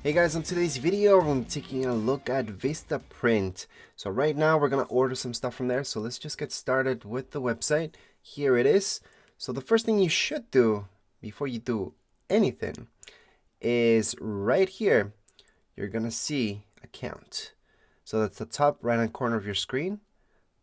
Hey guys, on today's video, we're going to be taking a look at Vistaprint. So right now, we're going to order some stuff from there. So let's just get started with the website. Here it is. So the first thing you should do before you do anything is right here, you're going to see account. So that's the top right hand corner of your screen.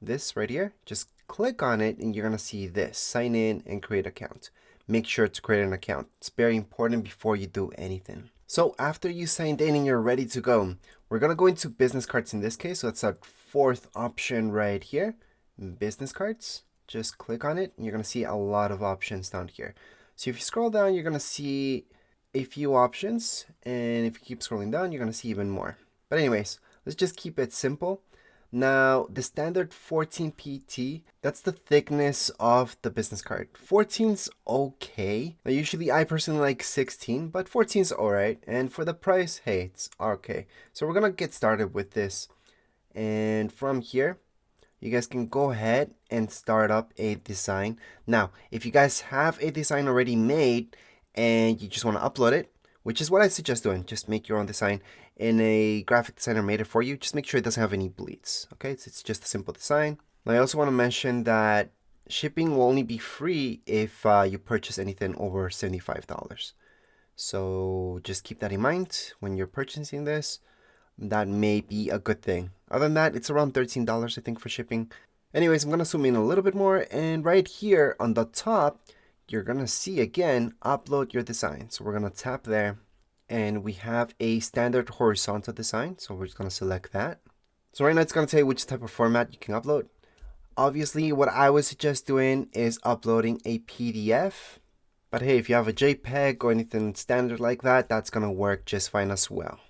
This right here, just click on it and you're going to see this, sign in and create account. Make sure to create an account. It's very important before you do anything. So after you signed in and you're ready to go, we're going to go into business cards in this case. So that's our fourth option right here, business cards. Just click on it and you're going to see a lot of options down here. So if you scroll down, you're going to see a few options. And if you keep scrolling down, you're going to see even more. But anyways, let's just keep it simple. Now, the standard 14 PT, that's the thickness of the business card. 14's okay. Now, usually I personally like 16, but 14's alright. And for the price, hey, it's okay. So we're gonna get started with this. And from here, you guys can go ahead and start up a design. Now, if you guys have a design already made and you just want to upload it, which is what I suggest doing, just make your own design and a graphic designer made it for you. Just make sure it doesn't have any bleeds. Okay, it's just a simple design. Now, I also want to mention that shipping will only be free if you purchase anything over $75. So just keep that in mind when you're purchasing this. That may be a good thing. Other than that, it's around $13, I think, for shipping. Anyways, I'm going to zoom in a little bit more. And right here on the top, you're going to see again, upload your design. So we're going to tap there. And we have a standard horizontal design. So we're just going to select that. So right now it's going to tell you which type of format you can upload. Obviously, what I would suggest doing is uploading a PDF. But hey, if you have a JPEG or anything standard like that, that's going to work just fine as well.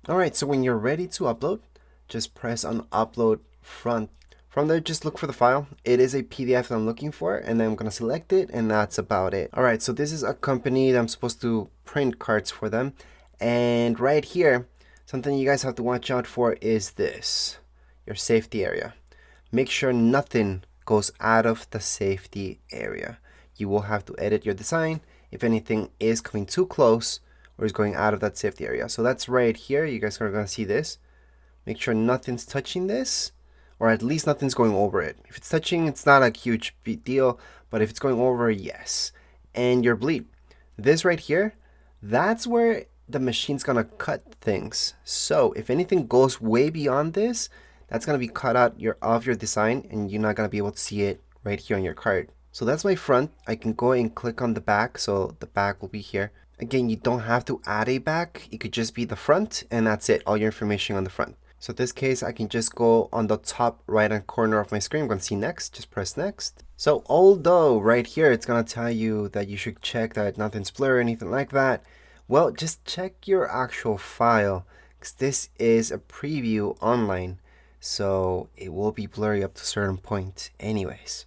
Alright, so when you're ready to upload, just press on upload front. From there, just look for the file. It is a PDF that I'm looking for, and then I'm going to select it, and that's about it. Alright, so this is a company that I'm supposed to print cards for them. And right here, something you guys have to watch out for is this, your safety area. Make sure nothing goes out of the safety area. You will have to edit your design if anything is coming too close or is going out of that safety area. So that's right here. You guys are going to see this. Make sure nothing's touching this, or at least nothing's going over it. If it's touching, it's not a huge big deal, but if it's going over, yes. And your bleed. This right here, that's where the machine's going to cut things. So if anything goes way beyond this, that's going to be cut out of your design, and you're not going to be able to see it right here on your card. So that's my front. I can go and click on the back, so the back will be here. Again, you don't have to add a back. It could just be the front, and that's it. All your information on the front. So in this case, I can just go on the top right-hand corner of my screen. I'm going to see next. Just press next. So although right here, it's going to tell you that you should check that nothing's blurry or anything like that. Well, just check your actual file, because this is a preview online. So it will be blurry up to a certain point anyways.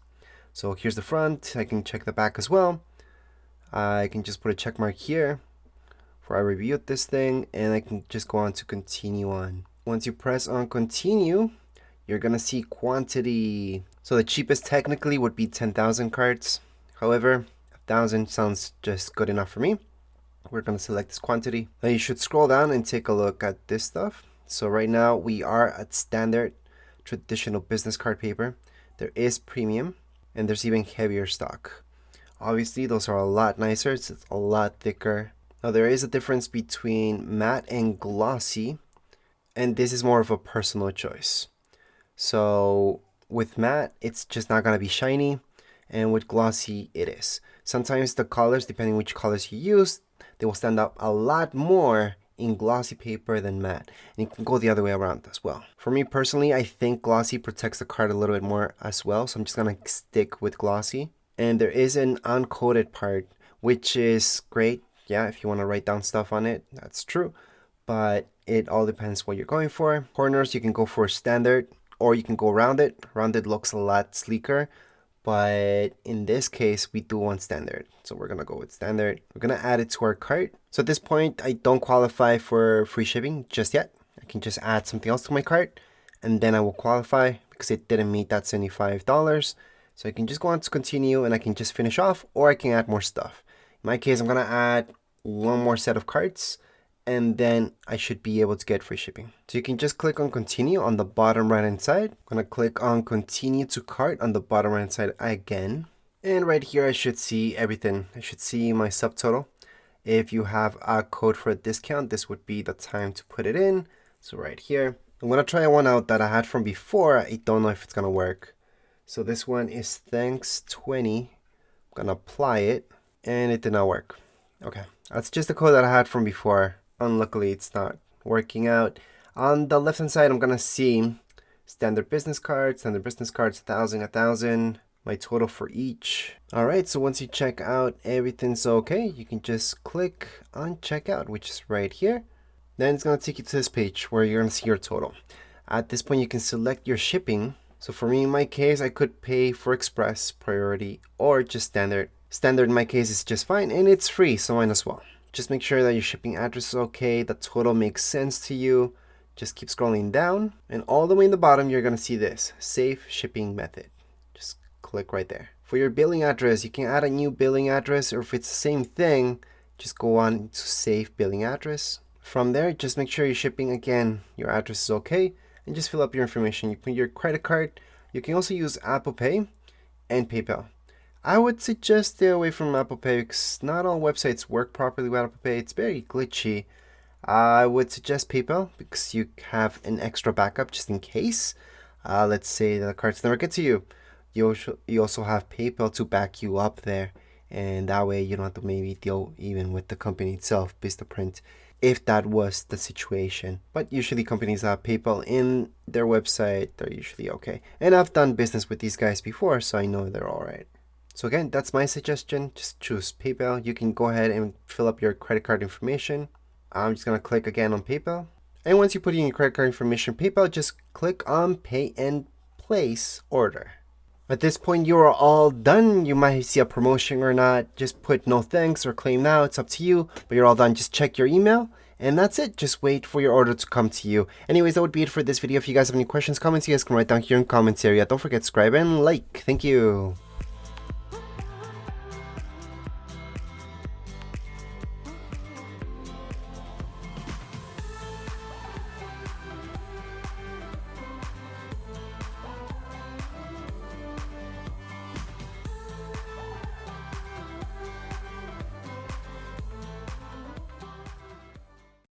So here's the front. I can check the back as well. I can just put a check mark here for I reviewed this thing, and I can just go on to continue on. Once you press on continue, you're gonna see quantity. So the cheapest technically would be 10,000 cards. However, 1,000 sounds just good enough for me. We're gonna select this quantity. Now you should scroll down and take a look at this stuff. So right now we are at standard traditional business card paper. There is premium, and there's even heavier stock. Obviously, those are a lot nicer. It's a lot thicker. Now, there is a difference between matte and glossy, and this is more of a personal choice. So with matte, it's just not going to be shiny, and with glossy, it is. Sometimes the colors, depending which colors you use, they will stand out a lot more in glossy paper than matte, and it can go the other way around as well. For me personally, I think glossy protects the card a little bit more as well, so I'm just going to stick with glossy. And there is an uncoated part, which is great. Yeah, if you want to write down stuff on it, that's true. But it all depends what you're going for. Corners, you can go for standard, or you can go rounded. Rounded looks a lot sleeker. But in this case, we do want standard. So we're going to go with standard. We're going to add it to our cart. So at this point, I don't qualify for free shipping just yet. I can just add something else to my cart, and then I will qualify because it didn't meet that $75. So I can just go on to continue, and I can just finish off, or I can add more stuff. In my case, I'm going to add one more set of cards, and then I should be able to get free shipping. So you can just click on continue on the bottom right hand side. I'm gonna click on continue to cart on the bottom right hand side again. And right here I should see everything. I should see my subtotal. If you have a code for a discount, this would be the time to put it in. So right here, I'm gonna try one out that I had from before. I don't know if it's gonna work. So this one is thanks 20. I'm gonna apply it and it did not work. Okay, that's just the code that I had from before. Unluckily, it's not working out. On the left hand side, I'm gonna see standard business cards, 1,000, 1,000, my total for each. All right, so once you check out everything's okay, you can just click on checkout, which is right here. Then it's gonna take you to this page where you're gonna see your total. At this point, you can select your shipping. So for me, in my case, I could pay for express, priority, or just standard. Standard in my case is just fine, and it's free, so mine as well. Just make sure that your shipping address is okay, the total makes sense to you. Just keep scrolling down, and all the way in the bottom, you're gonna see this, save shipping method. Just click right there. For your billing address, you can add a new billing address, or if it's the same thing, just go on to save billing address. From there, just make sure your shipping, again, your address is okay, and just fill up your information. You put your credit card. You can also use Apple Pay and PayPal. I would suggest stay away from Apple Pay because not all websites work properly with Apple Pay. It's very glitchy. I would suggest PayPal because you have an extra backup just in case. Let's say the cards never get to you. You also have PayPal to back you up there. And that way you don't have to maybe deal even with the company itself, Vistaprint, if that was the situation. But usually companies have PayPal in their website. They're usually okay. And I've done business with these guys before, so I know they're all right. So again, that's my suggestion. Just choose PayPal. You can go ahead and fill up your credit card information. I'm just going to click again on PayPal. And once you put in your credit card information, PayPal, just click on pay and place order. At this point, you are all done. You might see a promotion or not. Just put no thanks or claim now. It's up to you, but you're all done. Just check your email. And that's it. Just wait for your order to come to you. Anyways, that would be it for this video. If you guys have any questions, comments, you guys can write down here in the comments area. Don't forget to subscribe and like. Thank you.